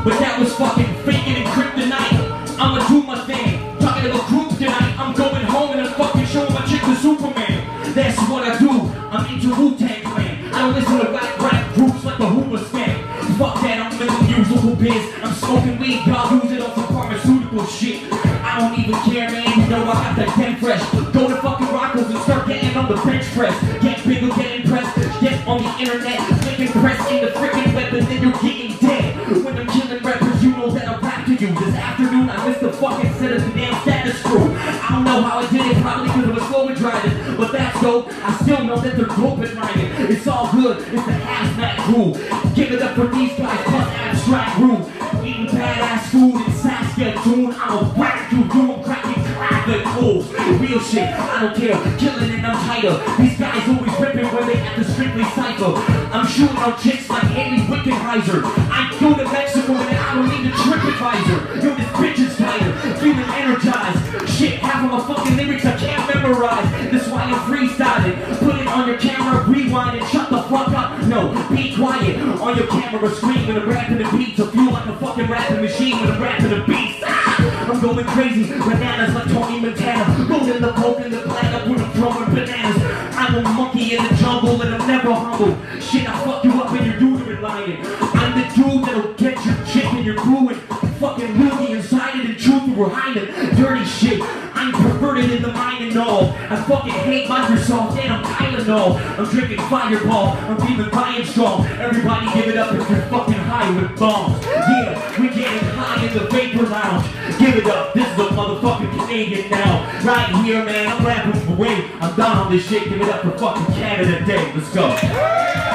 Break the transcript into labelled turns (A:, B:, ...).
A: but that was fucking faking and kryptonite. I'ma do my thing, talking to a group tonight. I'm going home and I'm fucking showing my chick the Superman. That's what I do, I'm into Wu-Tang Clan. I don't listen to rap groups like the Hoover Skank. Fuck that, I'm in the musical biz. I'm smoking weed, y'all use it on some pharmaceutical shit. I don't even care, man, you know I got that damn fresh. Go to fucking Rocco's and start getting on the bench press. Get big or get impressed, get on the internet. Clicking press in the freaking weapon, then you're getting dead. When I'm killing rappers, you know that I'm rap to you. This afternoon, I missed the fucking set of the damn status crew. I don't know how I did it, probably because I was slow and driving. But that's dope, I still know that they're dope and rhyming. It's all good, it's the hazmat crew. Give it up for these guys, plus abstract room. Eating badass food in Saskatoon. I'm a whack dude, I'm cracking clavicles. Real shit, I don't care, killing it, I'm tighter. These guys always ripping when they at the Strictly Cypher. I'm shooting on chicks like Haley Wickenheiser. I go to Mexico and I don't need a TripAdvisor. Yo, this bitch is tighter, feeling energized. Shit, half of my fucking lyrics I can't memorize. That's why I'm freestyling. Put it on your camera, rewind and shut the fuck up. No, be quiet. On your camera screen when I'm rapping the beats. I feel like a fucking rapping machine when I'm rapping the beats. I'm going crazy, bananas like Tony Montana. Rolling the coke in the planet when I'm throwing bananas. I'm a monkey in the jungle and I'm never humble. Shit, I fuck you up and you're uterine lying. I'm the dude that'll get your chick and your crew and fucking loogie inside it and truth and we're hiding. Dirty shit, I'm perverted in the mind and all. I fucking hate Microsoft and I'm Tylenol. I'm drinking Fireball, I'm feeling buying strong. Everybody give it up if you're fucking high with bombs. Yeah, we getting high in the vapor lounge. Give it up, this is a motherfucking Canadian now. Right here, man, I'm rapping away. I'm done on this shit, give it up for fucking Canada Day. Let's go.